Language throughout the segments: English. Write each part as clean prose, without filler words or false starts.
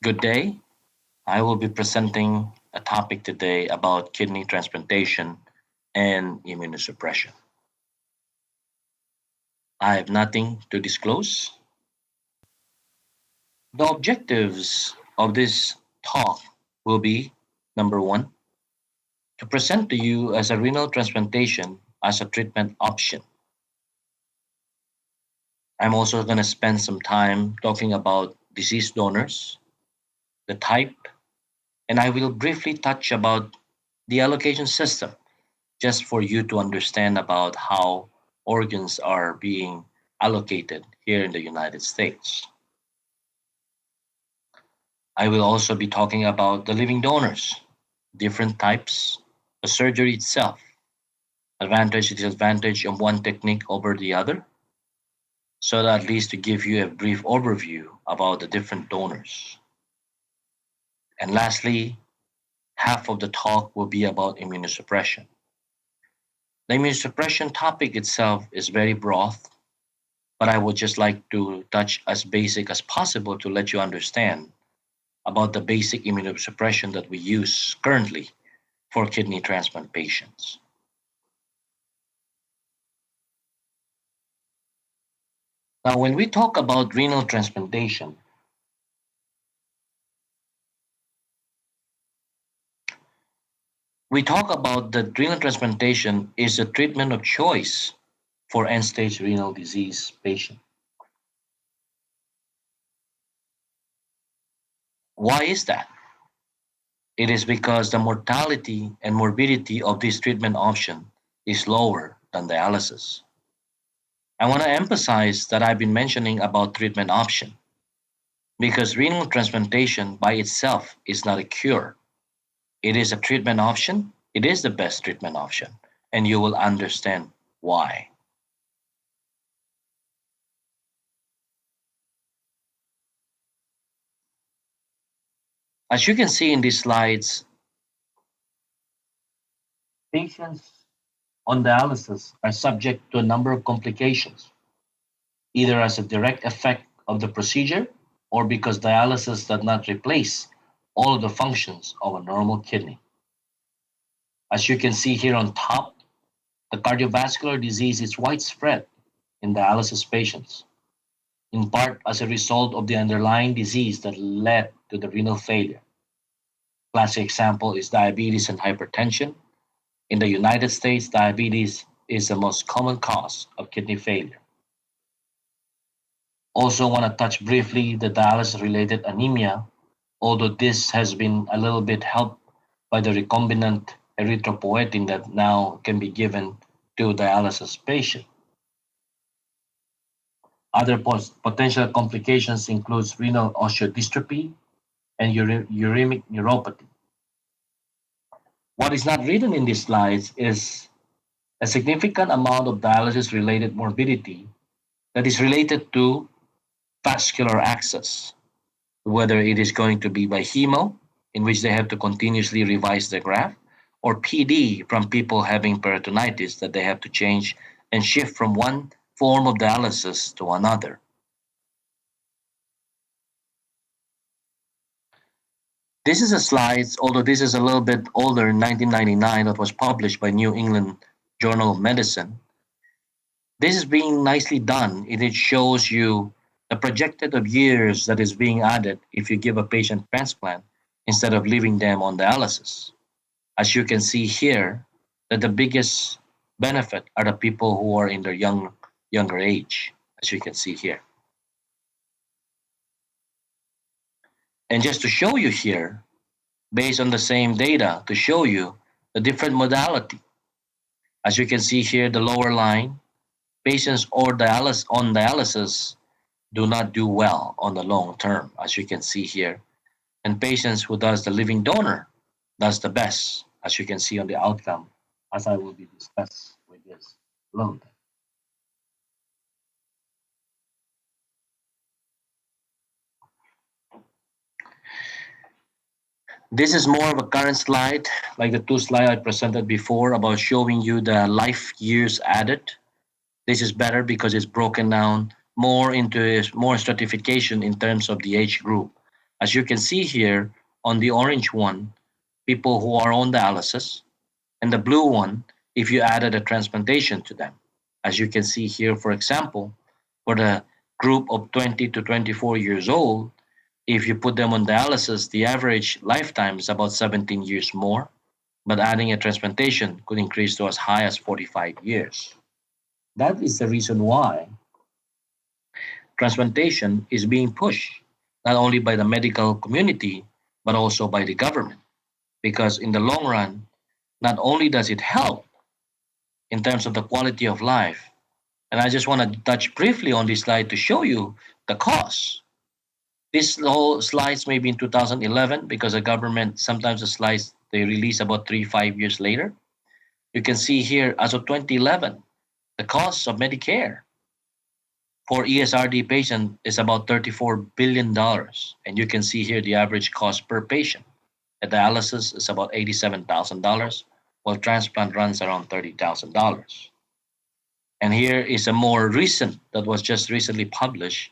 Good day. I will be presenting a topic today about kidney transplantation and immunosuppression. I have nothing to disclose. The objectives of this talk will be number one, to present to you as a renal transplantation as a treatment option. I'm also going to spend some time talking about deceased donors, the type, and I will briefly touch about the allocation system just for you to understand about how organs are being allocated here in the United States. I will also be talking about the living donors, different types, the surgery itself, advantage and disadvantage of one technique over the other, so that at least to give you a brief overview about the different donors. And lastly, half of the talk will be about immunosuppression. The immunosuppression topic itself is very broad, but I would just like to touch as basic as possible to let you understand about the basic immunosuppression that we use currently for kidney transplant patients. Now, when we talk about renal transplantation, we talk about that renal transplantation is a treatment of choice for end-stage renal disease patients. Why is that? It is because the mortality and morbidity of this treatment option is lower than dialysis. I want to emphasize that I've been mentioning about treatment option because renal transplantation by itself is not a cure. It is a treatment option. It is the best treatment option, and you will understand why. As you can see in these slides, patients on dialysis are subject to a number of complications, either as a direct effect of the procedure or because dialysis does not replace all of the functions of a normal kidney. As you can see here on top, the cardiovascular disease is widespread in dialysis patients, in part as a result of the underlying disease that led to the renal failure. Classic example is diabetes and hypertension. In the United States, diabetes is the most common cause of kidney failure. Also want to touch briefly the dialysis-related anemia, although this has been a little bit helped by the recombinant erythropoietin that now can be given to dialysis patient. Other potential complications includes renal osteodystrophy and uremic neuropathy. What is not written in these slides is a significant amount of dialysis-related morbidity that is related to vascular access, whether it is going to be by hemo, in which they have to continuously revise the graft, or PD from people having peritonitis that they have to change and shift from one form of dialysis to another. This is a slide, although this is a little bit older, in 1999, that was published by New England Journal of Medicine. This is being nicely done. It shows you the projected of years that is being added if you give a patient transplant instead of leaving them on dialysis. As you can see here, that the biggest benefit are the people who are in their younger age, as you can see here. And just to show you here, based on the same data, to show you the different modality. As you can see here, the lower line, patients on dialysis do not do well on the long term, as you can see here. And patients who does the living donor does the best, as you can see on the outcome, as I will be discussed with this load. This is more of a current slide, like the two slides I presented before about showing you the life years added. This is better because it's broken down more into more stratification in terms of the age group. As you can see here on the orange one, people who are on dialysis, and the blue one, if you added a transplantation to them. As you can see here, for example, for the group of 20 to 24 years old, if you put them on dialysis, the average lifetime is about 17 years more, but adding a transplantation could increase to as high as 45 years. That is the reason why transplantation is being pushed, not only by the medical community, but also by the government. Because in the long run, not only does it help in terms of the quality of life, and I just want to touch briefly on this slide to show you the cost. This whole slides maybe in 2011 because the government sometimes the slides they release about 3 5 years later. You can see here as of 2011, the cost of Medicare for ESRD patient is about $34 billion, and you can see here the average cost per patient. A dialysis is about $87,000, while transplant runs around $30,000. And here is a more recent that was just recently published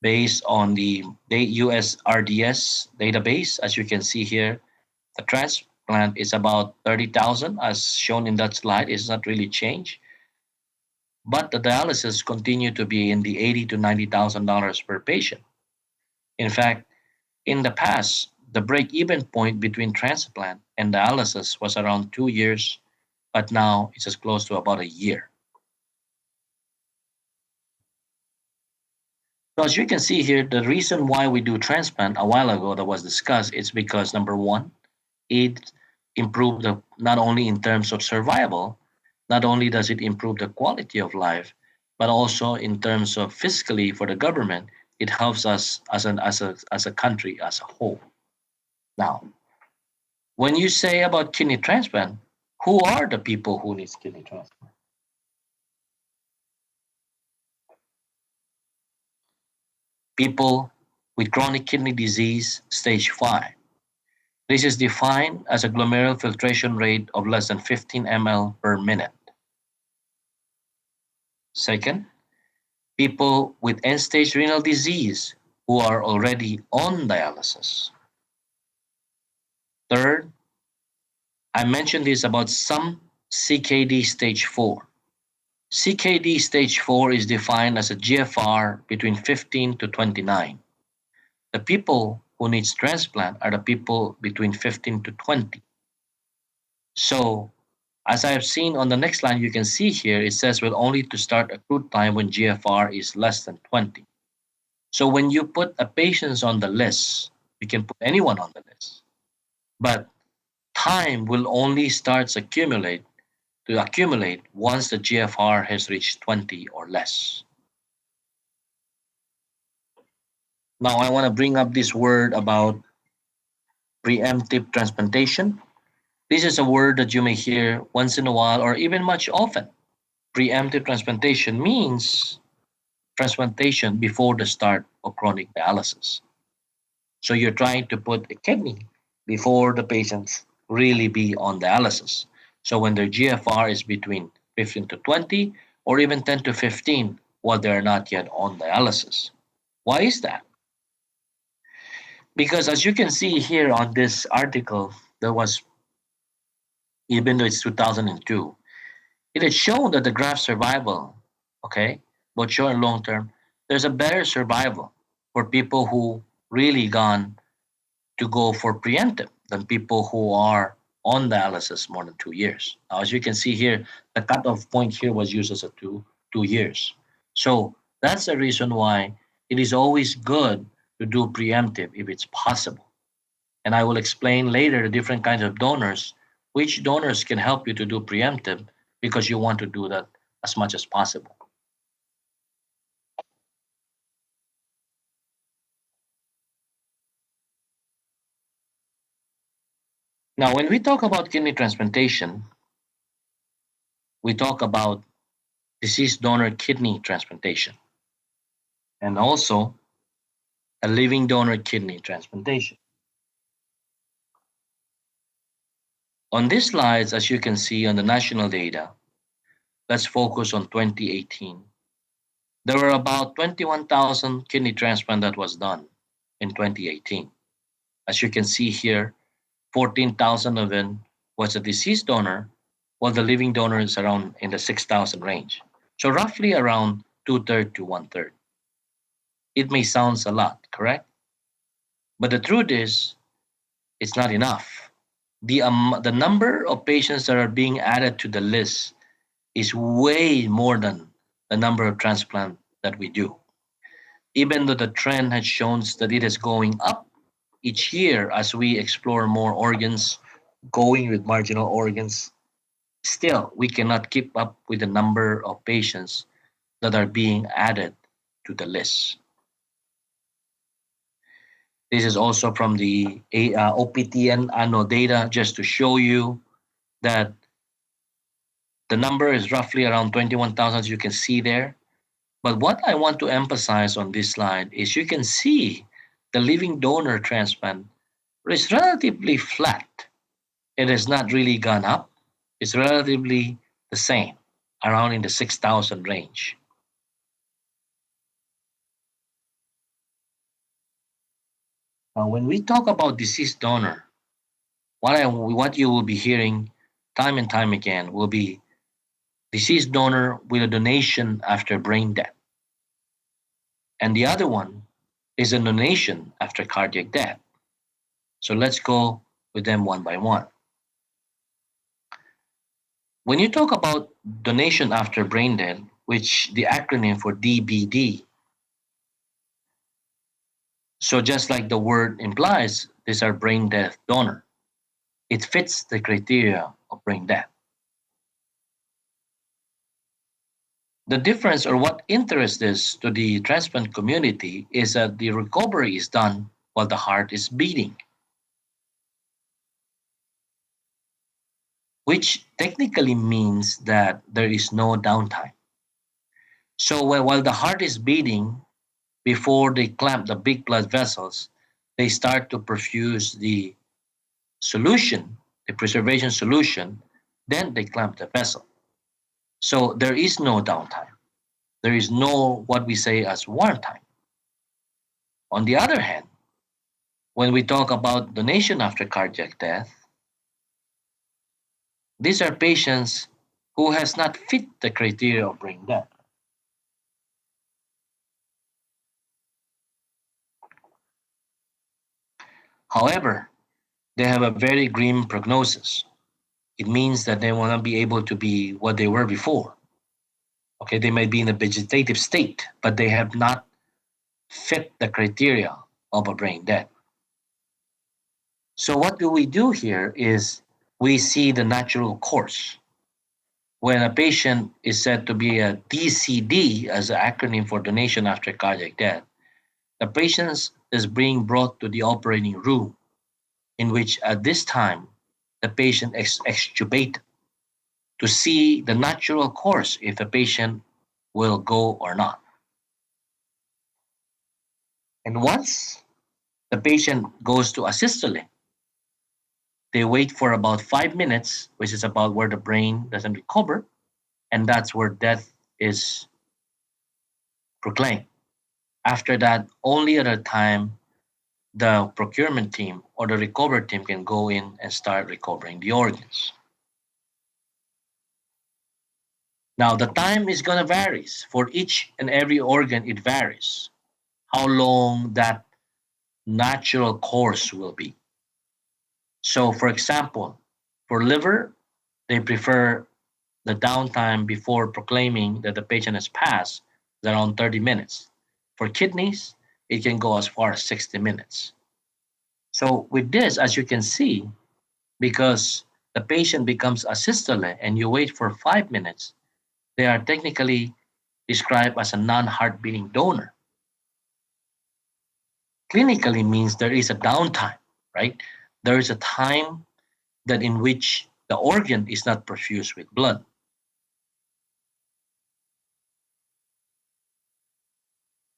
based on the USRDS database. As you can see here, the transplant is about 30,000 as shown in that slide. It's not really changed, but the dialysis continue to be in the 80 to $90,000 per patient. In fact, in the past, the break-even point between transplant and dialysis was around 2 years, but now it's as close to about a year. So as you can see here, the reason why we do transplant a while ago that was discussed is because number one, it improved not only in terms of survival, not only does it improve the quality of life, but also in terms of fiscally for the government, it helps us as a country as a whole. Now, when you say about kidney transplant, who are the people who need kidney transplant? People with chronic kidney disease stage 5. This is defined as a glomerular filtration rate of less than 15 ml per minute. Second, people with end-stage renal disease who are already on dialysis. Third, I mentioned this about some CKD stage 4. CKD stage 4 is defined as a GFR between 15 to 29. The people who needs transplant are the people between 15 to 20. So, as I have seen on the next line, you can see here, it says we'll only to start accrued time when GFR is less than 20. So when you put a patient on the list, you can put anyone on the list. But time will only start to accumulate once the GFR has reached 20 or less. Now I want to bring up this word about preemptive transplantation. This is a word that you may hear once in a while or even much often. Preemptive transplantation means transplantation before the start of chronic dialysis. So you're trying to put a kidney before the patients really be on dialysis. So when their GFR is between 15 to 20 or even 10 to 15 while they're not yet on dialysis. Why is that? Because as you can see here on this article, there was, even though it's 2002, it had shown that the graft survival, okay, both short and long term, there's a better survival for people who really gone to go for preemptive than people who are on dialysis more than 2 years. Now, as you can see here, the cutoff point here was used as a 2 years. So that's the reason why it is always good to do preemptive if it's possible. And I will explain later the different kinds of donors, which donors can help you to do preemptive because you want to do that as much as possible. Now, when we talk about kidney transplantation, we talk about deceased donor kidney transplantation and also a living donor kidney transplantation. On these slides, as you can see on the national data, let's focus on 2018. There were about 21,000 kidney transplant that was done. in 2018. As you can see here, 14,000 of them was a deceased donor, while the living donor is around in the 6,000 range. So roughly around two-thirds to one-third. It may sound a lot, correct? But the truth is, it's not enough. The number of patients that are being added to the list is way more than the number of transplants that we do. Even though the trend has shown that it is going up each year as we explore more organs, going with marginal organs, still we cannot keep up with the number of patients that are being added to the list. This is also from the OPTN annual data, just to show you that the number is roughly around 21,000, as you can see there. But what I want to emphasize on this slide is you can see the living donor transplant is relatively flat. It has not really gone up. It's relatively the same, around in the 6,000 range. Now, when we talk about deceased donor, what you will be hearing time and time again will be deceased donor with a donation after brain death. And the other one is a donation after cardiac death. So let's go with them one by one. When you talk about donation after brain death, which the acronym for DBD, so just like the word implies, these are brain death donor. It fits the criteria of brain death. The difference, or what interests this to the transplant community, is that the recovery is done while the heart is beating, which technically means that there is no downtime. So while the heart is beating, before they clamp the big blood vessels, they start to perfuse the solution, the preservation solution, then they clamp the vessel. So there is no downtime. There is no what we say as warm time. On the other hand, when we talk about donation after cardiac death, these are patients who has not fit the criteria of brain death. However, they have a very grim prognosis. It means that they will not be able to be what they were before. Okay, they might be in a vegetative state, but they have not fit the criteria of a brain death. So what do we do here is we see the natural course. When a patient is said to be a DCD, as an acronym for donation after cardiac death, the patient is being brought to the operating room, in which at this time the patient is extubated to see the natural course if the patient will go or not. And once the patient goes to asystole, they wait for about 5 minutes, which is about where the brain doesn't recover, and that's where death is proclaimed. After that, only at a time the procurement team or the recovery team can go in and start recovering the organs. Now, the time is going to vary. For each and every organ, it varies how long that natural course will be. So, for example, for liver, they prefer the downtime before proclaiming that the patient has passed is around 30 minutes. For kidneys, it can go as far as 60 minutes. So, with this, as you can see, because the patient becomes asystole and you wait for 5 minutes, they are technically described as a non-heart beating donor. Clinically means there is a downtime, right? There is a time that in which the organ is not perfused with blood.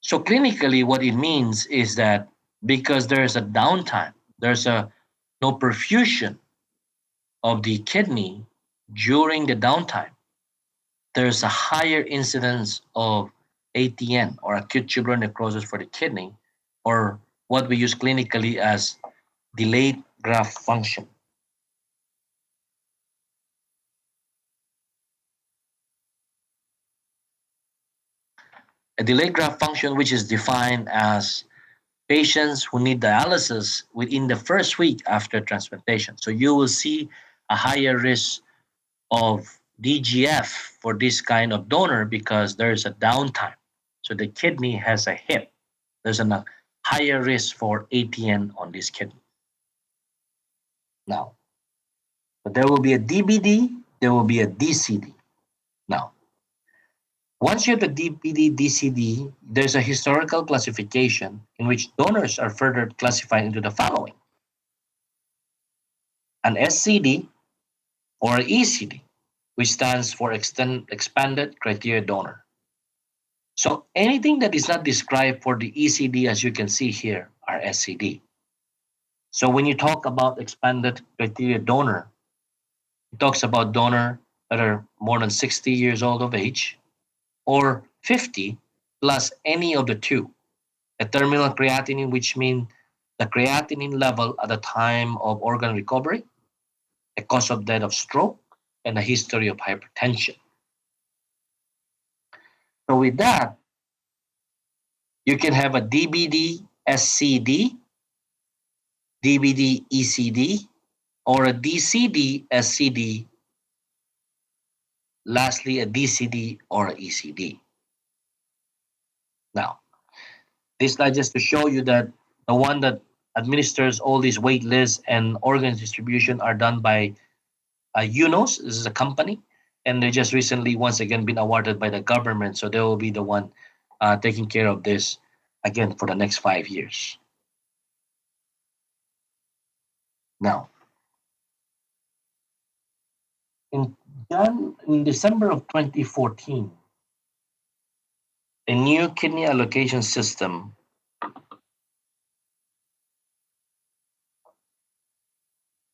So clinically, what it means is that because there is a downtime, there's a no perfusion of the kidney during the downtime, there's a higher incidence of ATN or acute tubular necrosis for the kidney, or what we use clinically as delayed graft function. A delayed graft function, which is defined as patients who need dialysis within the first week after transplantation. So you will see a higher risk of DGF for this kind of donor because there's a downtime. So the kidney has a hit. There's a higher risk for ATN on this kidney. Now, but there will be a DBD, there will be a DCD. Now, once you have the DBD, DCD, there's a historical classification in which donors are further classified into the following: an SCD or an ECD, which stands for expanded criteria donor. So anything that is not described for the ECD, as you can see here, are SCD. So when you talk about expanded criteria donor, it talks about donor that are more than 60 years old of age or 50 plus any of the two. A terminal creatinine, which means the creatinine level at the time of organ recovery, a cause of death of stroke, and a history of hypertension. So with that, you can have a DBD SCD, DBD ECD, or a DCD SCD, lastly a DCD or a ECD. Now, this slide just to show you that the one that administers all these wait lists and organ distribution are done by UNOS. This is a company, and they just recently once again been awarded by the government, so they will be the one taking care of this again for the next 5 years. Now, in December of 2014, a new kidney allocation system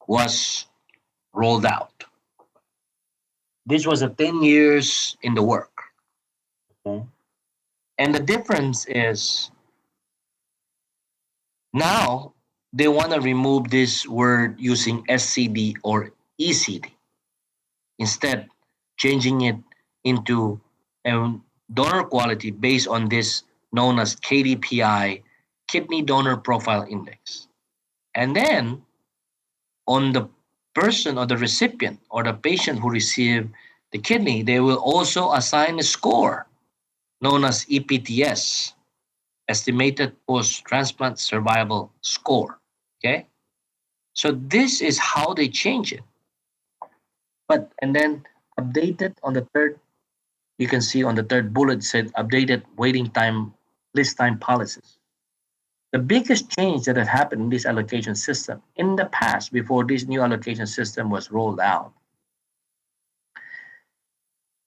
was rolled out. This was a 10 years in the work. Okay? And the difference is now they want to remove this word using SCD or ECD. Instead, changing it into a donor quality based on this known as KDPI, Kidney Donor Profile Index. And then on the person or the recipient or the patient who received the kidney, they will also assign a score known as EPTS, Estimated Post-Transplant Survival Score. Okay? So this is how they change it. But, and then updated on the third, you can see on the third bullet said updated waiting time, list time policies. The biggest change that had happened in this allocation system in the past, before this new allocation system was rolled out,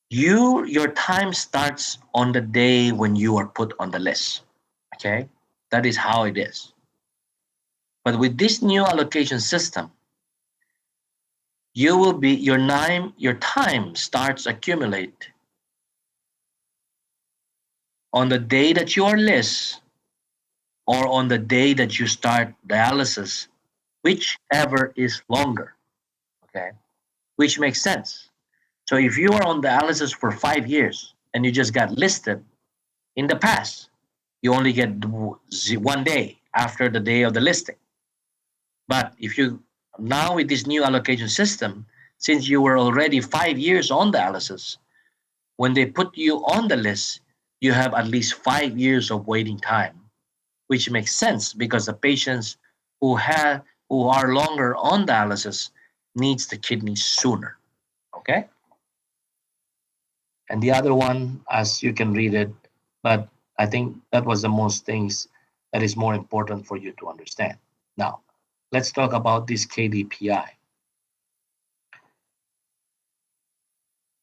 your time starts on the day when you are put on the list. Okay, that is how it is. But with this new allocation system, you will be your time starts accumulate on the day that you are list or on the day that you start dialysis, whichever is longer. Okay, which makes sense. So if you are on dialysis for 5 years and you just got listed, in the past, you only get 1 day after the day of the listing. But if you now with this new allocation system, since you were already 5 years on dialysis, when they put you on the list, you have at least 5 years of waiting time, which makes sense because the patients who are longer on dialysis needs the kidney sooner. Okay? And the other one, as you can read it, but I think that was the most things that is more important for you to understand. Now, let's talk about this KDPI.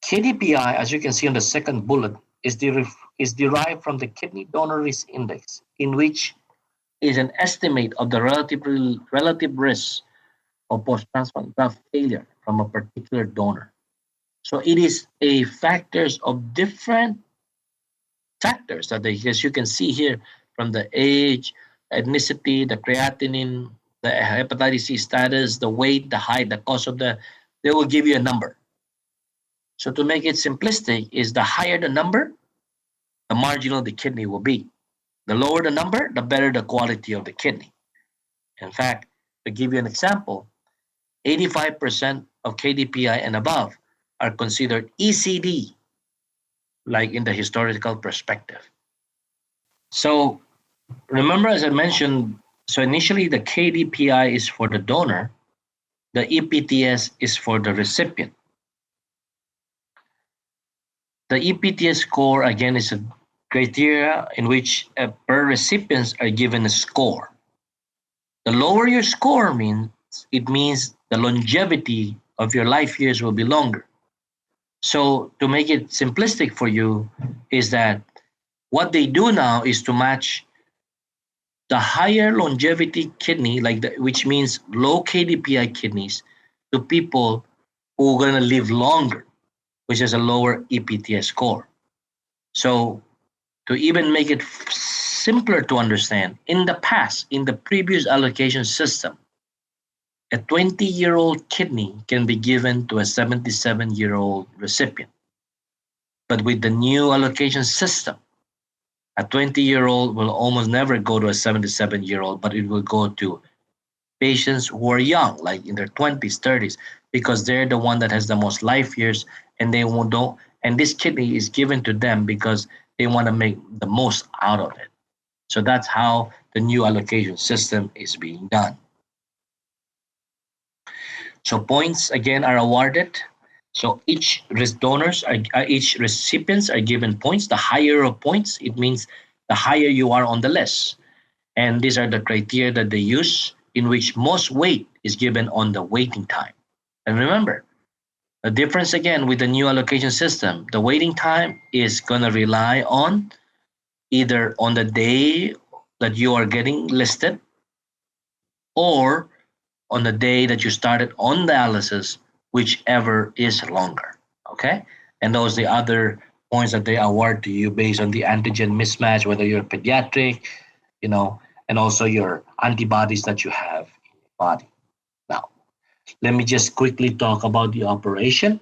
KDPI, as you can see on the second bullet, is derived from the Kidney Donor Risk Index, in which is an estimate of the relative risk of post-transplant graft failure from a particular donor. So it is a factors of different factors that as you can see here, from the age, ethnicity, the creatinine, the hepatitis C status, the weight, the height, the cause of the, they will give you a number. So to make it simplistic is the higher the number, the marginal the kidney will be. The lower the number, the better the quality of the kidney. In fact, to give you an example, 85% of KDPI and above are considered ECD, like in the historical perspective. So remember, as I mentioned, so initially the KDPI is for the donor, the EPTS is for the recipient. The EPTS score again is a criteria in which per recipients are given a score. The lower your score means it means the longevity of your life years will be longer. So to make it simplistic for you is that what they do now is to match the higher longevity kidney, which means low KDPI kidneys, to people who are going to live longer, which is a lower EPTS score. So to even make it simpler to understand, in the past, in the previous allocation system, a 20-year-old kidney can be given to a 77-year-old recipient. But with the new allocation system, a 20-year-old will almost never go to a 77-year-old, but it will go to patients who are young, like in their 20s, 30s, because they're the one that has the most life years, and they won't do, and this kidney is given to them because they want to make the most out of it. So that's how the new allocation system is being done. So points again are awarded. So each each recipients are given points. The higher of points, it means the higher you are on the list. And these are the criteria that they use, in which most weight is given on the waiting time. And remember, the difference again with the new allocation system, the waiting time is going to rely on either on the day that you are getting listed or on the day that you started on dialysis, whichever is longer. Okay? And those are the other points that they award to you based on the antigen mismatch, whether you're pediatric, and also your antibodies that you have in your body. Now, let me just quickly talk about the operation.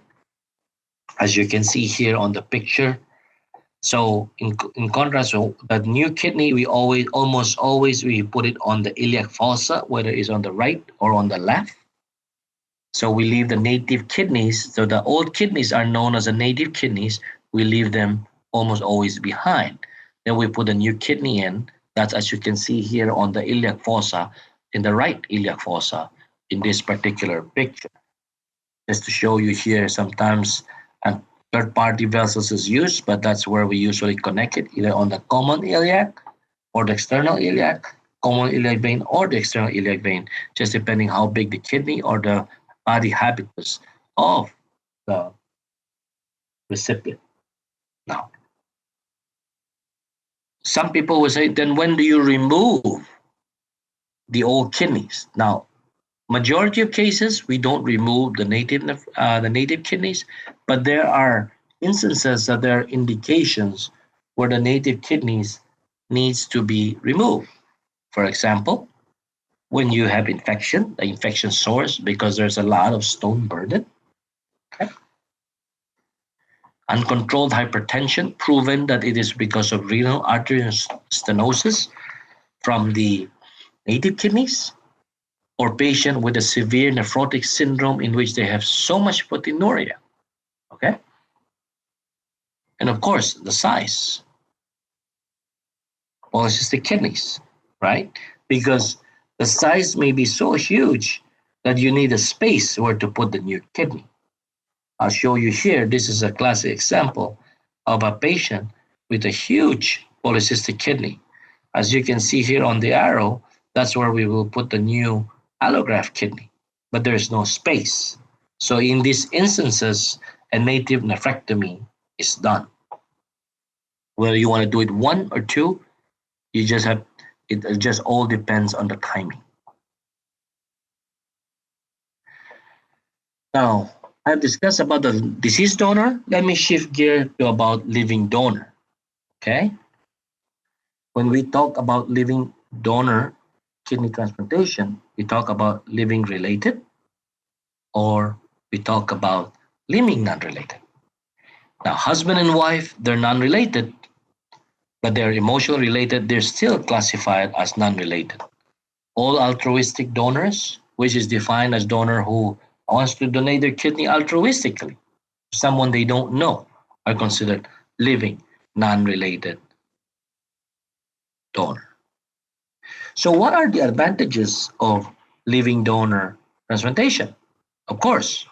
As you can see here on the picture, so in contrast, so that new kidney, we almost always we put it on the iliac fossa, whether it's on the right or on the left. So we leave the native kidneys. So the old kidneys are known as the native kidneys. We leave them almost always behind. Then we put a new kidney in. That's, as you can see here on the iliac fossa, in the right iliac fossa, in this particular picture. Just to show you here, sometimes a third-party vessels is used, but that's where we usually connect it, either on the common iliac or the external iliac, common iliac vein or the external iliac vein, just depending how big the kidney or the body habitus of the recipient. Now, some people will say, then when do you remove the old kidneys? Now, majority of cases, we don't remove the native kidneys, but there are instances that there are indications where the native kidneys needs to be removed. For example, when you have infection, the infection source, because there's a lot of stone burden. Okay. Uncontrolled hypertension, proven that it is because of renal artery stenosis from the native kidneys, or patient with a severe nephrotic syndrome in which they have so much proteinuria. Okay? And of course, the size. Polycystic kidneys, right? Because the size may be so huge that you need a space where to put the new kidney. I'll show you here. This is a classic example of a patient with a huge polycystic kidney. As you can see here on the arrow, that's where we will put the new allograft kidney, but there's no space. So in these instances, a native nephrectomy is done. Whether you want to do it one or two, it just all depends on the timing. Now, I've discussed about the deceased donor. Let me shift gear to about living donor. Okay? When we talk about living donor kidney transplantation, we talk about living related or we talk about living non related. Now, husband and wife, they're non related, but they're emotional related, they're still classified as non related. All altruistic donors, which is defined as donor who wants to donate their kidney altruistically, someone they don't know, are considered living non related donor. So, what are the advantages of living donor transplantation? Of course,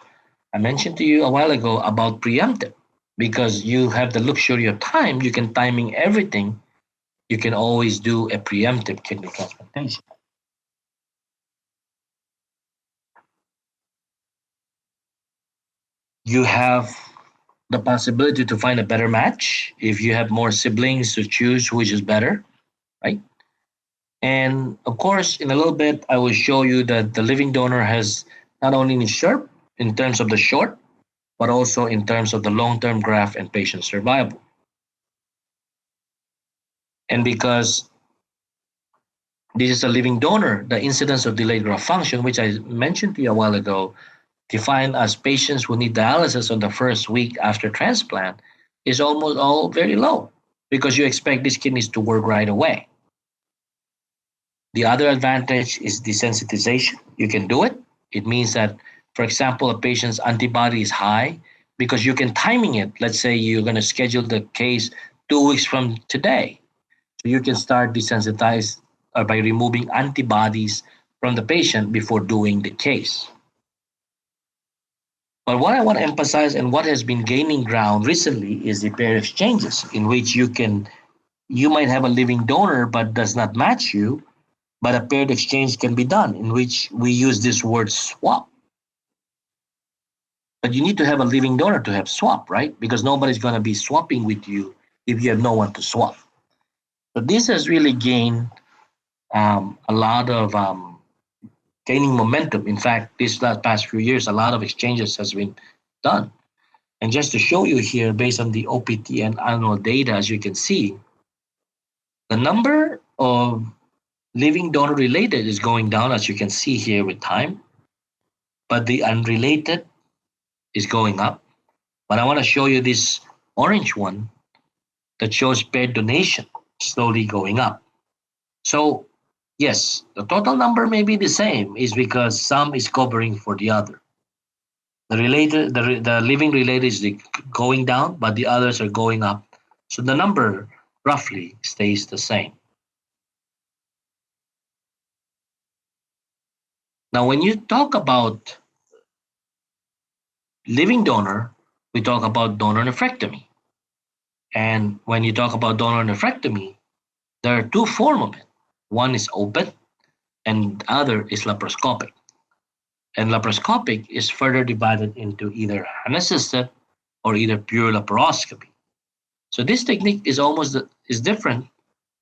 I mentioned to you a while ago about preemptive because you have the luxury of time, you can timing everything. You can always do a preemptive kidney transplantation. You have the possibility to find a better match if you have more siblings to choose which is better, right? And of course, in a little bit, I will show you that the living donor has not only in short, in terms of the short, but also in terms of the long-term graft and patient survival. And because this is a living donor, the incidence of delayed graft function, which I mentioned to you a while ago, defined as patients who need dialysis on the first week after transplant, is almost all very low because you expect these kidneys to work right away. The other advantage is desensitization. You can do it. It means that, for example, a patient's antibody is high because you can timing it. Let's say you're going to schedule the case 2 weeks from today. So you can start desensitize by removing antibodies from the patient before doing the case. But what I want to emphasize and what has been gaining ground recently is the pair exchanges in which you might have a living donor but does not match you, but a paired exchange can be done in which we use this word swap. But you need to have a living donor to have swap, right? Because nobody's going to be swapping with you if you have no one to swap. So this has really gained a lot of gaining momentum. In fact, this last past few years, a lot of exchanges has been done. And just to show you here, based on the OPT and annual data, as you can see, the number of living donor related is going down, as you can see here with time, but the unrelated is going up. But I want to show you this orange one that shows paired donation slowly going up. So, yes, the total number may be the same, is because some is covering for the other. The living related is going down, but the others are going up. So the number roughly stays the same. Now, when you talk about living donor, we talk about donor nephrectomy. And when you talk about donor nephrectomy, there are two forms of it. One is open and the other is laparoscopic. And laparoscopic is further divided into either unassisted or either pure laparoscopy. So this technique is is different,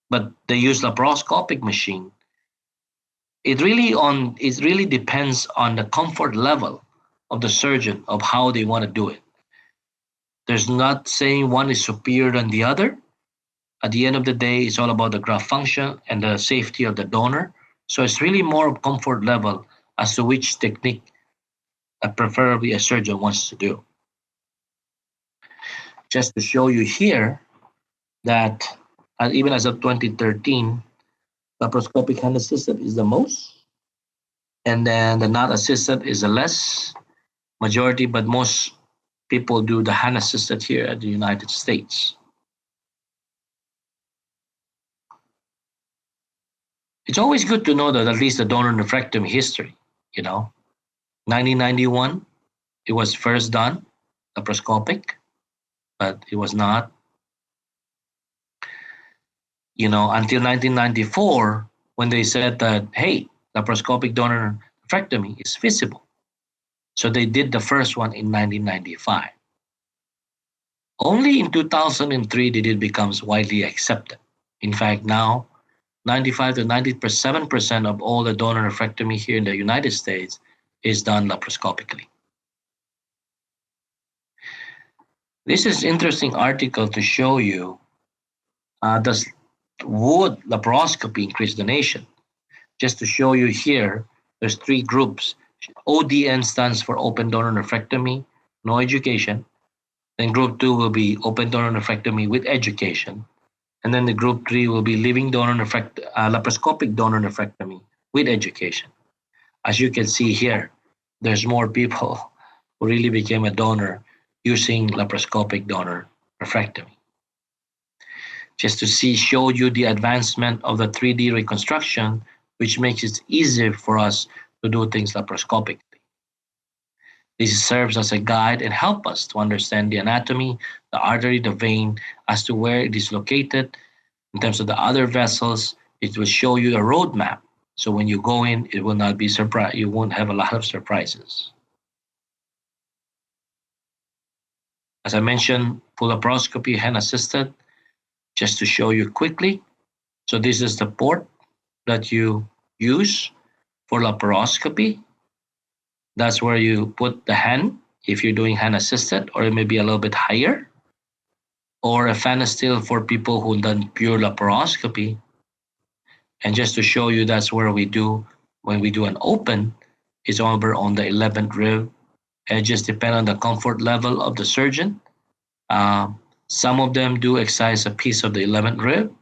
but they use laparoscopic machine. It really depends on the comfort level of the surgeon of how they want to do it. There's not saying one is superior than the other. At the end of the day, it's all about the graft function and the safety of the donor. So it's really more of comfort level as to which technique preferably a surgeon wants to do. Just to show you here that even as of 2013, laparoscopic hand assisted is the most, and then the not assisted is the less majority, but most people do the hand assisted here at the United States. It's always good to know that at least the donor nephrectomy history, 1991, it was first done laparoscopic, but it was not, until 1994 when they said that, hey, laparoscopic donor nephrectomy is feasible. So they did the first one in 1995. Only in 2003 did it become widely accepted. In fact, now 95 to 97% of all the donor nephrectomy here in the United States is done laparoscopically. This is interesting article to show you the would laparoscopy increase donation? Just to show you here, there's three groups. ODN stands for open donor nephrectomy, no education. Then group two will be open donor nephrectomy with education. And then the group three will be living donor laparoscopic donor nephrectomy with education. As you can see here, there's more people who really became a donor using laparoscopic donor nephrectomy. Just to see, show you the advancement of the 3D reconstruction, which makes it easier for us to do things laparoscopically. This serves as a guide and help us to understand the anatomy, the artery, the vein, as to where it is located. In terms of the other vessels, it will show you a roadmap. So when you go in, it will not be surprised. You won't have a lot of surprises. As I mentioned, full laparoscopy, hand assisted, just to show you quickly. So this is the port that you use for laparoscopy. That's where you put the hand if you're doing hand assisted, or it may be a little bit higher, or a fan still for people who done pure laparoscopy. And just to show you, that's where we do when we do an open, it's over on the 11th rib. And it just depends on the comfort level of the surgeon. Some of them do excise a piece of the 11th rib.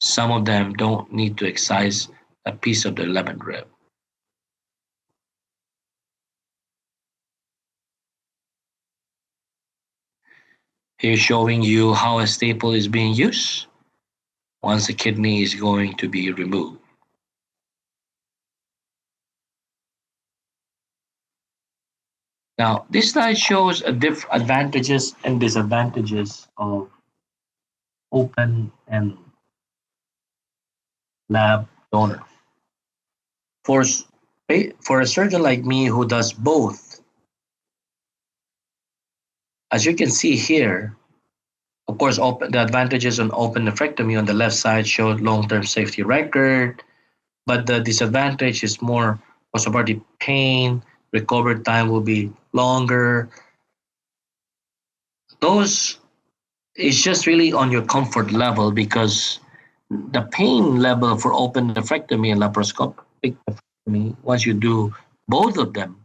Some of them don't need to excise a piece of the 11th rib. Here showing you how a staple is being used once the kidney is going to be removed. Now, this slide shows advantages and disadvantages of open and lab donor. For, for a surgeon like me who does both, as you can see here, of course, the advantages on open nephrectomy on the left side show long-term safety record, but the disadvantage is more postoperative pain, recovery time will be longer. Those is just really on your comfort level, because the pain level for open nephrectomy and laparoscopic nephrectomy, once you do both of them,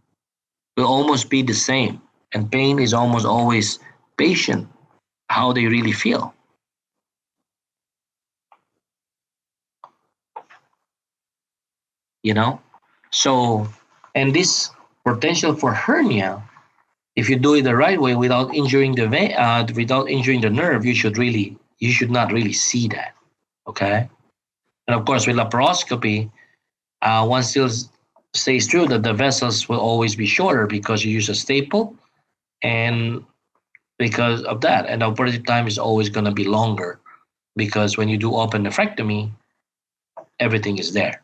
will almost be the same. And pain is almost always patient, how they really feel. You know? So, and this potential for hernia, if you do it the right way without injuring the vein, without injuring the nerve, you should not really see that. Okay? And of course, with laparoscopy, one still stays true that the vessels will always be shorter because you use a staple, and because of that, and the operative time is always going to be longer, because when you do open nephrectomy, everything is there.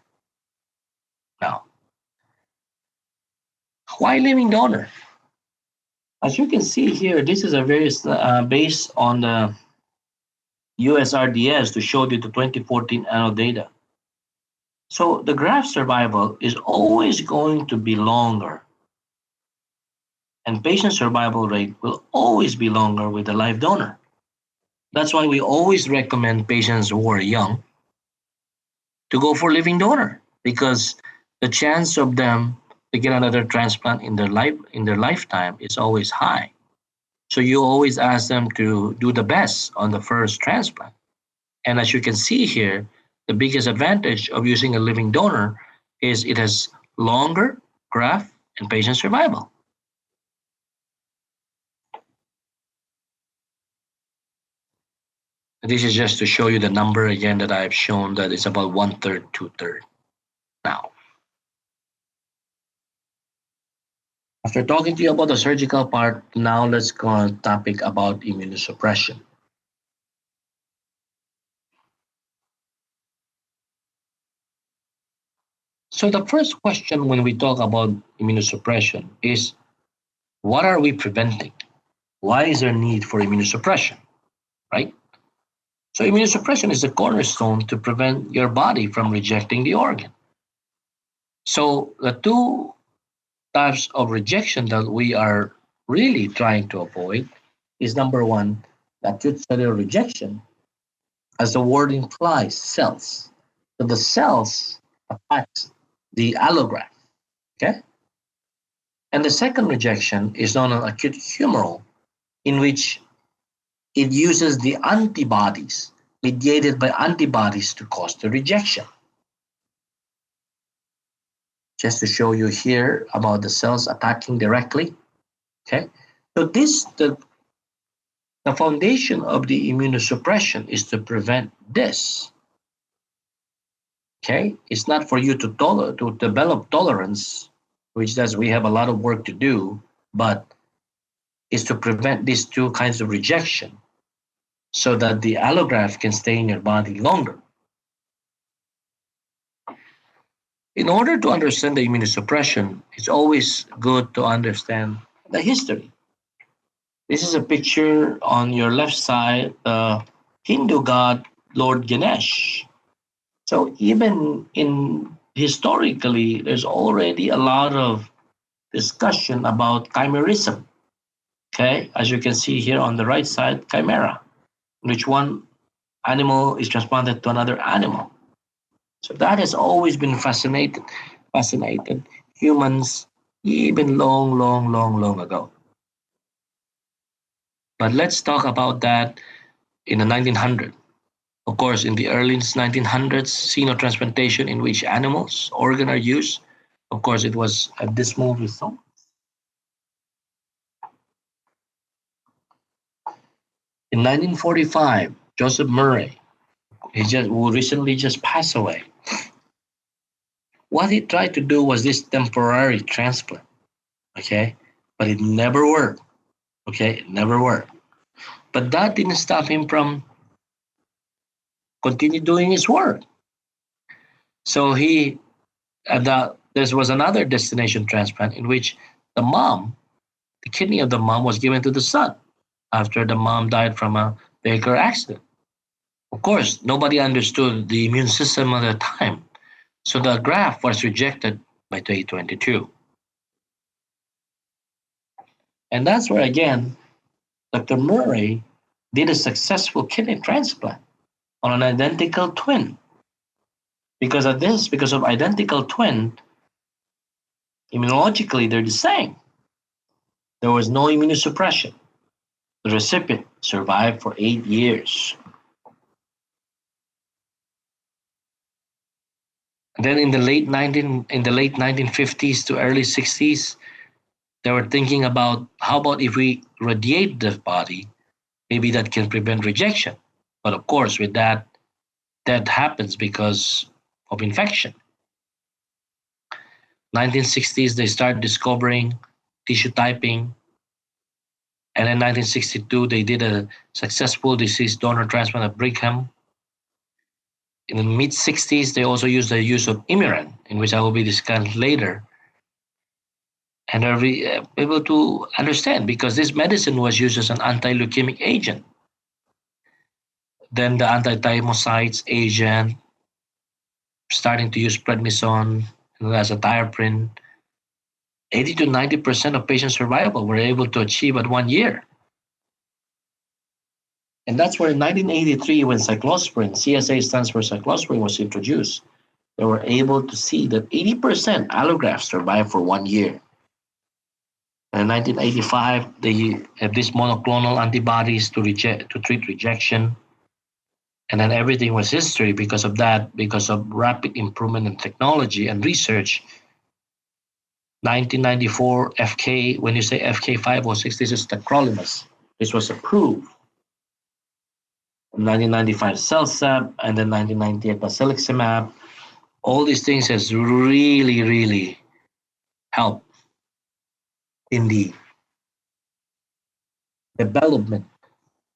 Now, why living donor? As you can see here, this is a very based on the USRDS to show you the 2014 annual data. So the graft survival is always going to be longer, and patient survival rate will always be longer with a live donor. That's why we always recommend patients who are young to go for living donor, because the chance of them to get another transplant in their lifetime is always high. So you always ask them to do the best on the first transplant. And as you can see here, the biggest advantage of using a living donor is it has longer graft and patient survival. This is just to show you the number again that I've shown, that it's about 1/3, 2/3. Now, after talking to you about the surgical part, now let's go on a topic about immunosuppression. So the first question when we talk about immunosuppression is, what are we preventing? Why is there need for immunosuppression, right? So immunosuppression is the cornerstone to prevent your body from rejecting the organ. So the two types of rejection that we are really trying to avoid is, number one, the acute cellular rejection, as the word implies, cells. So the cells attacks the allograft. Okay? And the second rejection is known as acute humoral, in which it uses the antibodies, mediated by antibodies to cause the rejection. Just to show you here about the cells attacking directly. Okay? So the foundation of the immunosuppression is to prevent this. Okay? It's not for you to develop tolerance, which does we have a lot of work to do, but is to prevent these two kinds of rejection so that the allograft can stay in your body longer. In order to understand the immunosuppression, it's always good to understand the history. This is a picture on your left side, the Hindu god Lord Ganesh. So even in historically, there's already a lot of discussion about chimerism. Okay, as you can see here on the right side, chimera, in which one animal is transplanted to another animal. So that has always been fascinated humans even long ago. But let's talk about that in the 1900s. Of course, in the early 1900s, xenotransplantation in which animals' organs are used. Of course, it was a dismal result. In 1945, Joseph Murray, who recently just passed away, what he tried to do was this temporary transplant, okay? But it never worked, okay? It never worked. But that didn't stop him from continue doing his work. So there was another destination transplant in which the kidney of the mom was given to the son after the mom died from a vehicular accident. Of course, nobody understood the immune system at the time. So the graft was rejected by 2022. And that's where, again, Dr. Murray did a successful kidney transplant on an identical twin. Because of identical twin, immunologically, they're the same. There was no immunosuppression. The recipient survived for 8 years. And then in the late 1950s to early 60s, they were thinking about how about if we radiate the body, maybe that can prevent rejection. But of course, with that happens because of infection. 1960s, they start discovering tissue typing. And in 1962, they did a successful deceased donor transplant of Brigham. In the mid-60s, they also used the use of Imiran, in which I will be discussed later. And are able to understand because this medicine was used as an anti-leukemic agent. Then the anti-thymocytes agent, starting to use prednisone as a diaprin. 80 to 90% of patient survival were able to achieve at 1 year. And that's where in 1983, when cyclosporin, CSA stands for cyclosporin, was introduced, they were able to see that 80% allografts survived for 1 year. And in 1985, they have these monoclonal antibodies to treat rejection. And then everything was history because of that, because of rapid improvement in technology and research. 1994, FK, when you say FK506, this is tacrolimus. This was approved. 1995, CellCept, and then 1998, basiliximab. All these things has really helped in the development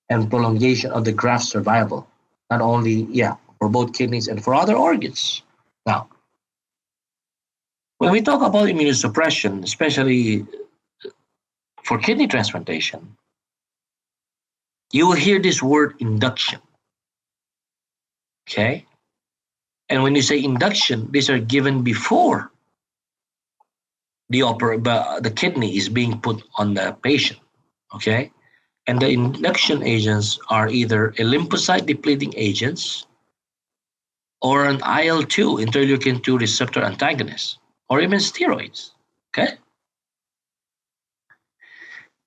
and prolongation of the graft survival, not only, for both kidneys and for other organs. Now, when we talk about immunosuppression, especially for kidney transplantation, you will hear this word induction. Okay? And when you say induction, these are given before the kidney is being put on the patient. Okay? And the induction agents are either a lymphocyte depleting agents or an IL-2 interleukin 2 receptor antagonist or even steroids. Okay?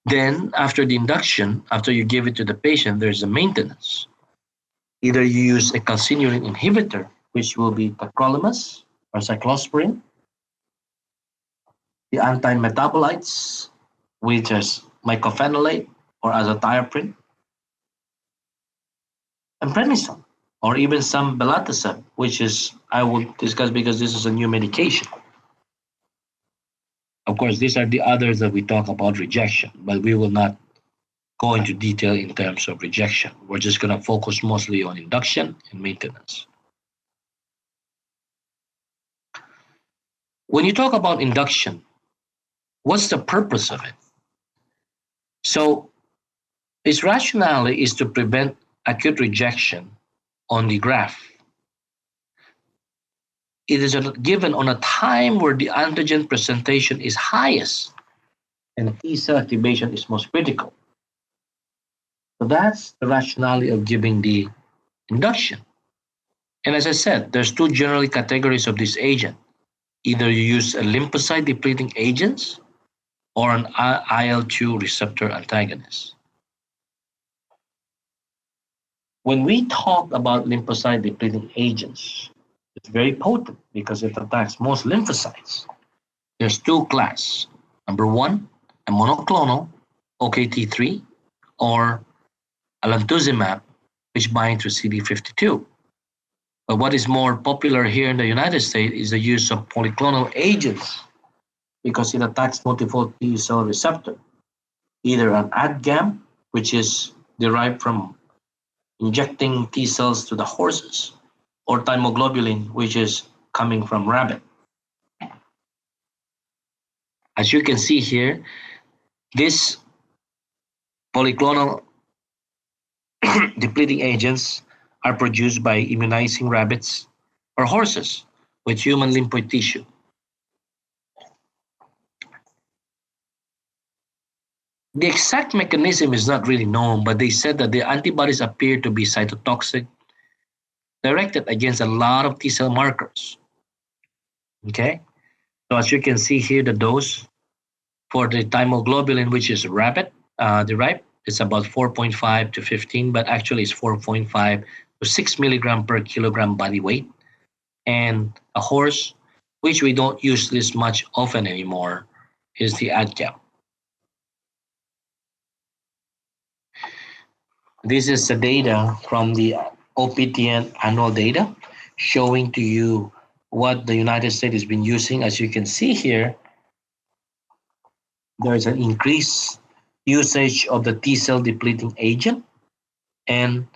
Then after the induction, after you give it to the patient, there's a maintenance. Either you use a calcineurin inhibitor, which will be tacrolimus or cyclosporin, the anti-metabolites, which is mycophenolate or azathioprine, and prednisone, or even some belatacept, which is I will discuss because this is a new medication. Of course, these are the others that we talk about rejection, but we will not go into detail in terms of rejection. We're just going to focus mostly on induction and maintenance. When you talk about induction, what's the purpose of it? So, its rationale is to prevent acute rejection on the graft. It is given on a time where the antigen presentation is highest and T cell activation is most critical. So that's the rationale of giving the induction. And as I said, there's two general categories of this agent. Either you use a lymphocyte depleting agents or an IL-2 receptor antagonist. When we talk about lymphocyte depleting agents, it's very potent because it attacks most lymphocytes. There's two classes. Number one, a monoclonal, OKT3, or alemtuzumab, which binds to CD52. But what is more popular here in the United States is the use of polyclonal agents because it attacks multiple T cell receptor, either an AdGam, which is derived from injecting T cells to the horses, or thymoglobulin, which is coming from rabbit. As you can see here, these polyclonal depleting agents are produced by immunizing rabbits or horses with human lymphoid tissue. The exact mechanism is not really known, but they said that the antibodies appear to be cytotoxic, directed against a lot of T cell markers. Okay, so as you can see here, the dose for the thymoglobulin, which is rabbit derived, it's about 4.5 to 15, but actually it's 4.5 to 6 milligram per kilogram body weight. And a horse, which we don't use this much often anymore, is the AdCap. This is the data from the OPTN annual data showing to you what the United States has been using. As you can see here, there's an increased usage of the T cell depleting agent and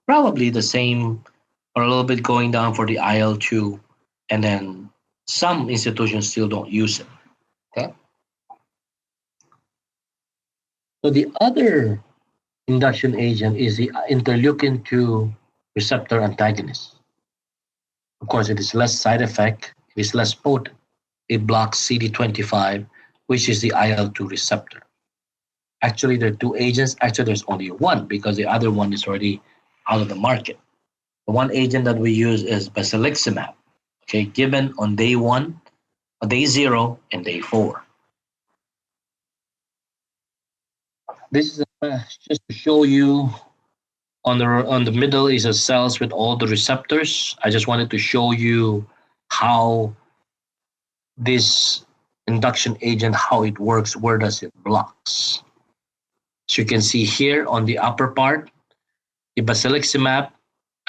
probably the same or a little bit going down for the IL-2, and then some institutions still don't use it. Okay. So the other induction agent is the interleukin 2 receptor antagonist. Of course, it is less side effect, it is less potent. It blocks CD25, which is the IL-2 receptor. Actually, there are two agents. Actually, there's only one because the other one is already out of the market. The one agent that we use is basiliximab, okay, given on day 1, day 0, and day 4. This is just to show you on the middle is a cells with all the receptors. I just wanted to show you how this induction agent, how it works, where does it blocks. As you can see here on the upper part, the basiliximab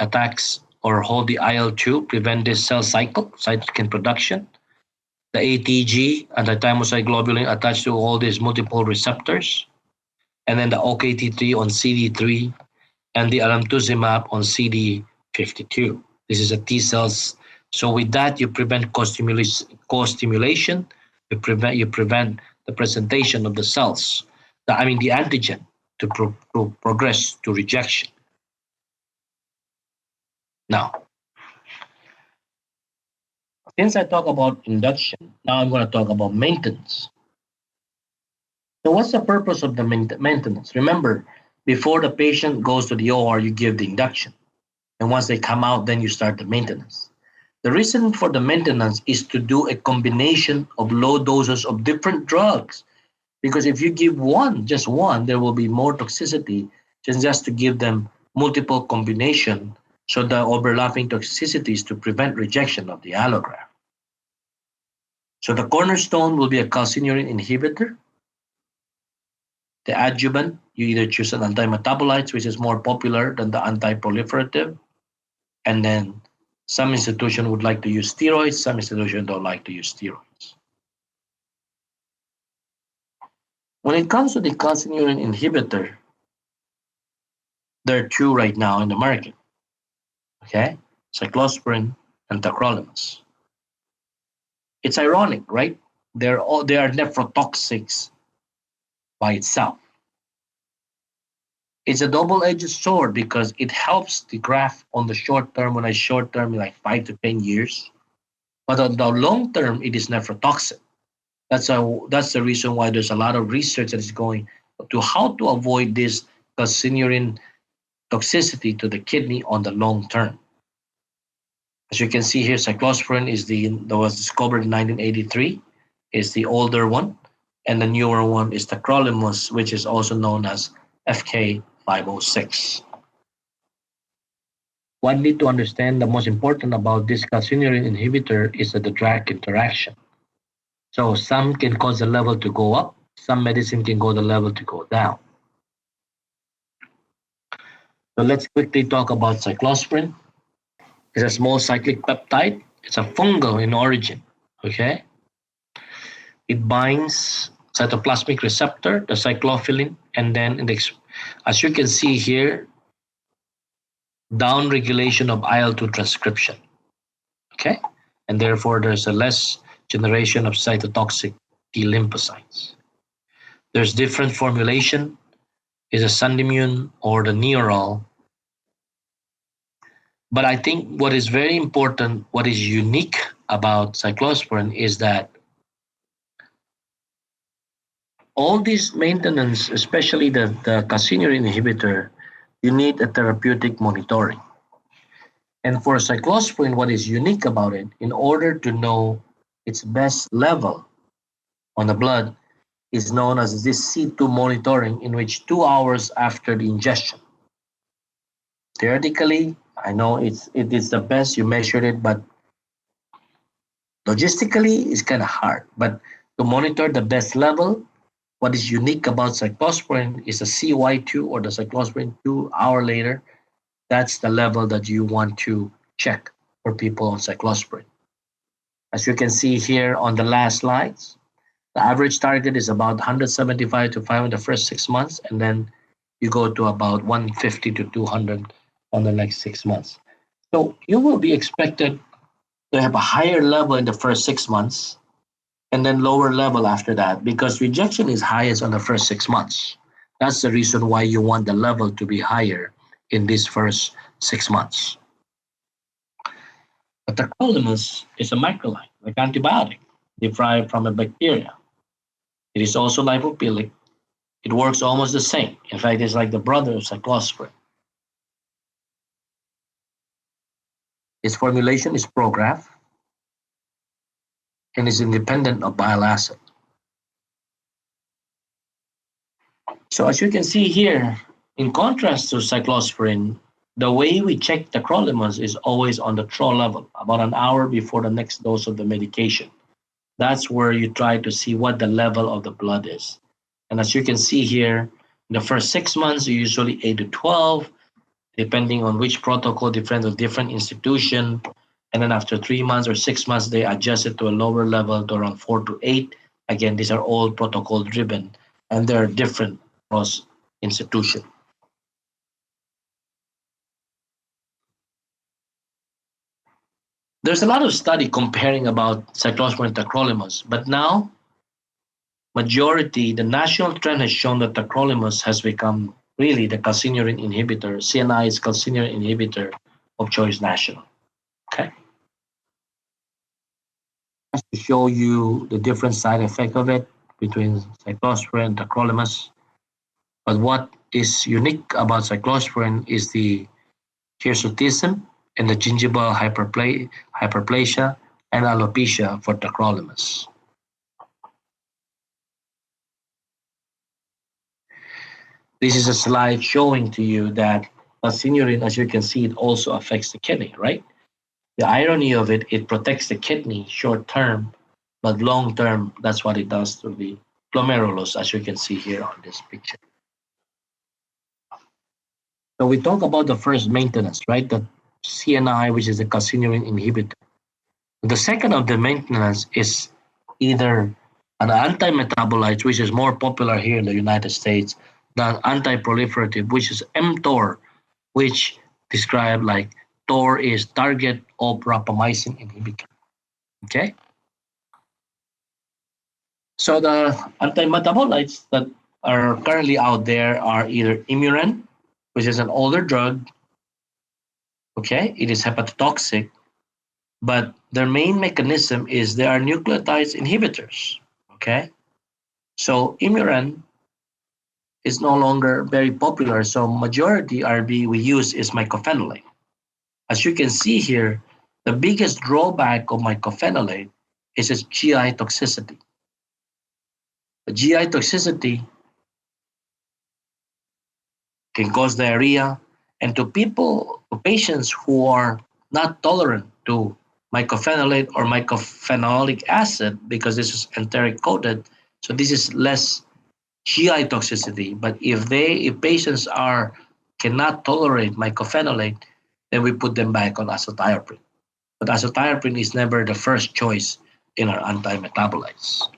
attacks or hold the IL-2, prevent this cell cytokine production. The ATG, anti-thymocyte globulin, attached to all these multiple receptors. And then the OKT3 on CD3 and the alemtuzumab on CD52. This is a T cells. So with that, you prevent co-stimulation. You prevent the presentation of the cells, the antigen, to progress to rejection. Now, since I talk about induction, now I'm going to talk about maintenance. So what's the purpose of the maintenance? Remember, before the patient goes to the OR, you give the induction. And once they come out, then you start the maintenance. The reason for the maintenance is to do a combination of low doses of different drugs. Because if you give one, just one, there will be more toxicity than just to give them multiple combination. So the overlapping toxicities to prevent rejection of the allograft. So the cornerstone will be a calcineurin inhibitor. The adjuvant, you either choose an antimetabolites, which is more popular than the anti-proliferative, and then some institution would like to use steroids, some institution don't like to use steroids. When it comes to the calcineurin inhibitor, there are two right now in the market, okay? Cyclosporin and tacrolimus. It's ironic, right? They are nephrotoxics by itself. It's a double-edged sword because it helps the graft on the short term, when I short term like 5 to 10 years, but on the long term it is nephrotoxic. That's the reason why there's a lot of research that is going to how to avoid this calcineurin toxicity to the kidney on the long term. As you can see here, cyclosporin is that was discovered in 1983, is the older one, and the newer one is tacrolimus, which is also known as FK506. One need to understand the most important about this calcineurin inhibitor is the drug interaction. So some can cause the level to go up, some medicine can cause the level to go down. So let's quickly talk about cyclosporin. It's a small cyclic peptide. It's a fungal in origin. Okay, it binds cytoplasmic receptor, the cyclophilin, and then as you can see here, down regulation of IL-2 transcription. Okay, and therefore there's a less generation of cytotoxic T lymphocytes. There's different formulation, is a Sundimune or the Neoral. But I think what is very important, what is unique about cyclosporin is that all this maintenance, especially the calcineurin inhibitor, you need a therapeutic monitoring. And for cyclosporin, what is unique about it, in order to know its best level on the blood, is known as this C2 monitoring, in which 2 hours after the ingestion. Theoretically, I know it is the best you measured it, but logistically it's kind of hard. But to monitor the best level, what is unique about cyclosporin is the CY2 or the cyclosporin 2 hour later. That's the level that you want to check for people on cyclosporin. As you can see here on the last slides, the average target is about 175 to 500 the first 6 months, and then you go to about 150 to 200 on the next 6 months. So you will be expected to have a higher level in the first 6 months and then lower level after that, because rejection is highest on the first 6 months. That's the reason why you want the level to be higher in these first 6 months. But tacrolimus is a macrolide, like antibiotic, derived from a bacteria. It is also lipophilic. It works almost the same. In fact, it's like the brother of cyclosporin. Its formulation is Prograf and is independent of bile acid. So as you can see here, in contrast to cyclosporin, the way we check tacrolimus is always on the TRO level, about an hour before the next dose of the medication. That's where you try to see what the level of the blood is. And as you can see here, in the first 6 months, usually 8 to 12, depending on which protocol, different institution. And then after 3 months or 6 months, they adjust it to a lower level to around 4 to 8. Again, these are all protocol driven, and they're different across institution. There's a lot of study comparing about cyclosporin and tacrolimus, but now the national trend has shown that tacrolimus has become really the calcineurin inhibitor, CNI's calcineurin inhibitor of choice national. Okay. Just to show you the different side effect of it, between cyclosporin and tacrolimus. But what is unique about cyclosporin is the hirsutism and the gingival hyperplasia and alopecia for tacrolimus. This is a slide showing to you that calcineurin, as you can see, it also affects the kidney, right? The irony of it, it protects the kidney short term, but long term, that's what it does to the glomerulus, as you can see here on this picture. So we talk about the first maintenance, right? The CNI, which is the calcineurin inhibitor. The second of the maintenance is either an anti-metabolite, which is more popular here in the United States than anti-proliferative, which is mTOR, which describe like TOR is target of rapamycin inhibitor. Okay. So the anti-metabolites that are currently out there are either Immuran, which is an older drug. Okay, it is hepatotoxic, but their main mechanism is they are nucleotide inhibitors. Okay, so Immuran is no longer very popular. So majority RB we use is mycophenolate. As you can see here, the biggest drawback of mycophenolate is its GI toxicity. The GI toxicity can cause diarrhea, and to patients who are not tolerant to mycophenolate or mycophenolic acid, because this is enteric coated, so this is less GI toxicity. But if patients cannot tolerate mycophenolate, then we put them back on azathioprine. But azathioprine is never the first choice in our anti-metabolites.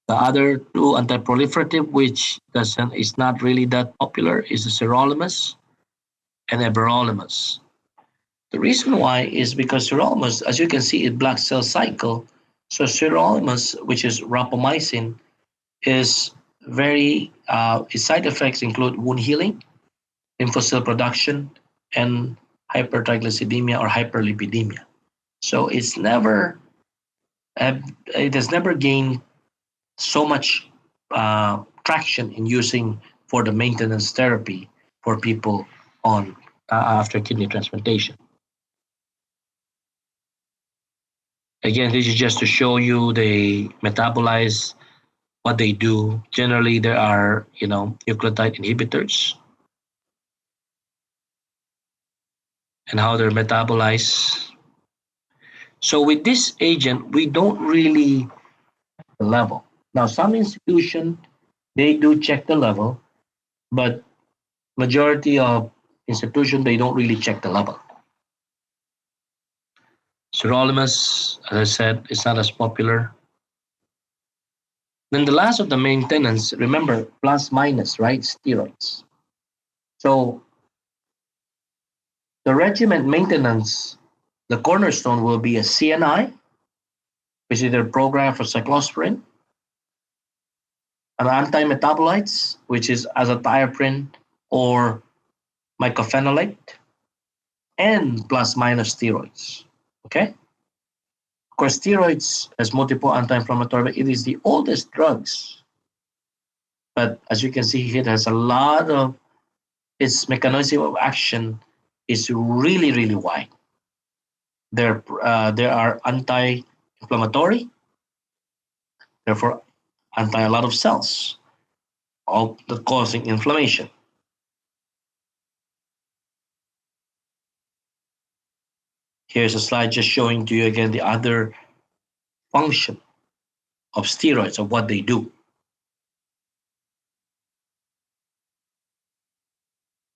The other two anti-proliferative, which is not really that popular, is the sirolimus and everolimus. The reason why is because sirolimus, as you can see, it blocks cell cycle. So sirolimus, which is rapamycin, is its side effects include wound healing, lymphocyte production, and hypertriglyceridemia or hyperlipidemia. So it has never gained so much traction in using for the maintenance therapy for people on after kidney transplantation. Again, this is just to show you they metabolize what they do. Generally, there are nucleotide inhibitors and how they're metabolized. So with this agent, we don't really the level. Now, some institutions they do check the level, but majority of institutions they don't really check the level. Sirolimus, as I said, is not as popular. Then the last of the maintenance, remember, plus minus, right? Steroids. So the regimen maintenance, the cornerstone will be a CNI, which is either program for cyclosporin, an anti-metabolites, which is azathioprine or mycophenolate, and plus minus steroids. Okay? Of course, steroids has multiple anti-inflammatory, but it is the oldest drugs. But as you can see here, it has a lot of its mechanism of action is really, really wide. There are anti-inflammatory, therefore anti a lot of cells, all that causing inflammation. Here's a slide just showing to you again the other function of steroids, of what they do.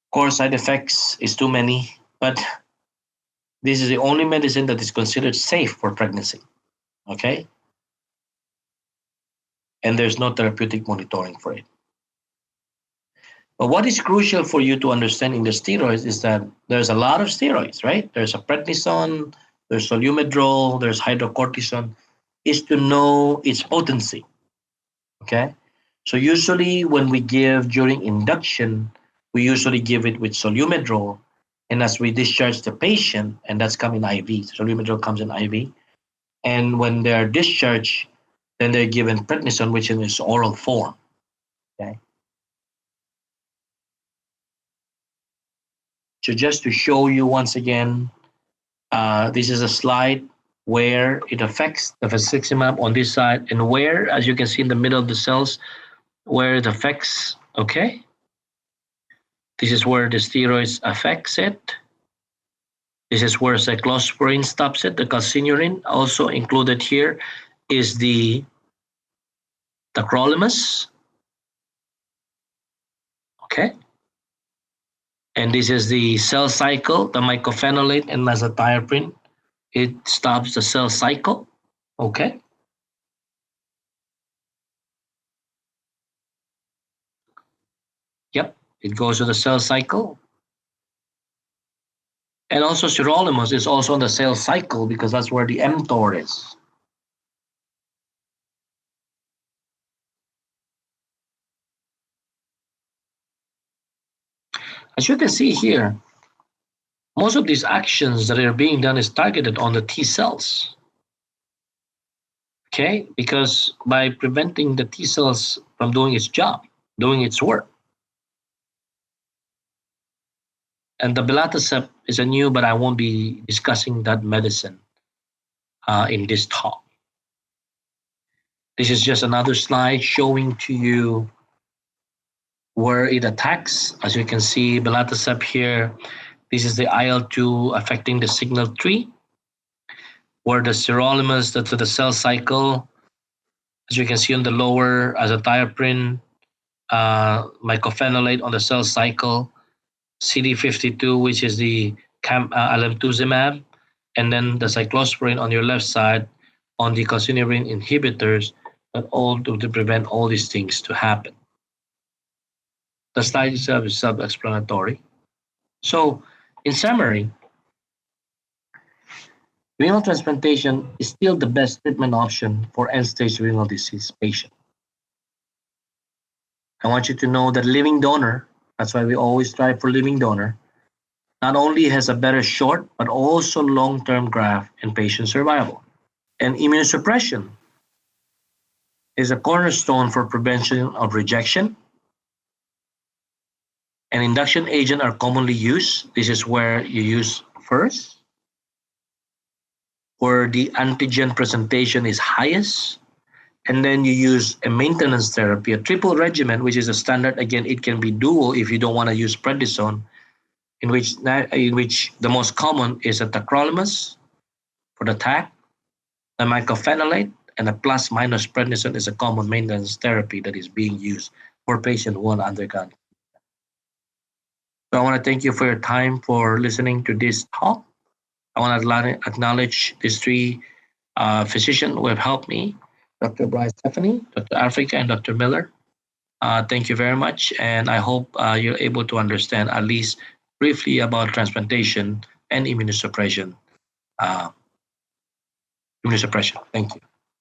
Of course, side effects is too many, but this is the only medicine that is considered safe for pregnancy. Okay? And there's no therapeutic monitoring for it. But what is crucial for you to understand in the steroids is that there's a lot of steroids, right? There's a prednisone, there's solumedrol, there's hydrocortisone, is to know its potency. Okay? So usually when we give during induction, we usually give it with solumedrol. And as we discharge the patient, and that's come in IV, solumedrol comes in IV. And when they're discharged, Then they're given prednisone, which is in its oral form. Okay. So just to show you once again, this is a slide where it affects the vasiximab on this side, and where, as you can see in the middle of the cells, where it affects. Okay. This is where the steroids affects it. This is where cyclosporin stops it. The calcineurin also included here is the tacrolimus. Okay. And this is the cell cycle, the mycophenolate and azathioprine. It stops the cell cycle. Okay. Yep. It goes to the cell cycle. And also sirolimus is also on the cell cycle because that's where the mTOR is. As you can see here, most of these actions that are being done is targeted on the T cells. Okay, because by preventing the T cells from doing its job, doing its work. And the belatacept is a new, but I won't be discussing that medicine in this talk. This is just another slide showing to you where it attacks. As you can see, belatacept here, this is the IL-2 affecting the signal 3, where the sirolimus, that's the cell cycle, as you can see on the lower, azathioprine, mycophenolate on the cell cycle, CD52, which is the alemtuzumab, and then the cyclosporin on your left side on the calcineurin inhibitors, that all to prevent all these things to happen. The slide itself is self-explanatory. So, in summary, renal transplantation is still the best treatment option for end-stage renal disease patients. I want you to know that living donor, that's why we always strive for living donor, not only has a better short, but also long-term graft and patient survival. And immunosuppression is a cornerstone for prevention of rejection. And induction agents are commonly used. This is where you use first, where the antigen presentation is highest. And then you use a maintenance therapy, a triple regimen, which is a standard. Again, it can be dual if you don't want to use prednisone, in which the most common is a tacrolimus for the TAC, the mycophenolate, and a plus minus prednisone is a common maintenance therapy that is being used for patients who want to undergo. So I want to thank you for your time for listening to this talk. I want to acknowledge these three physicians who have helped me, Dr. Bryce Stephanie, Dr. Africa, and Dr. Miller. Thank you very much, and I hope you're able to understand at least briefly about transplantation and immunosuppression. Thank you.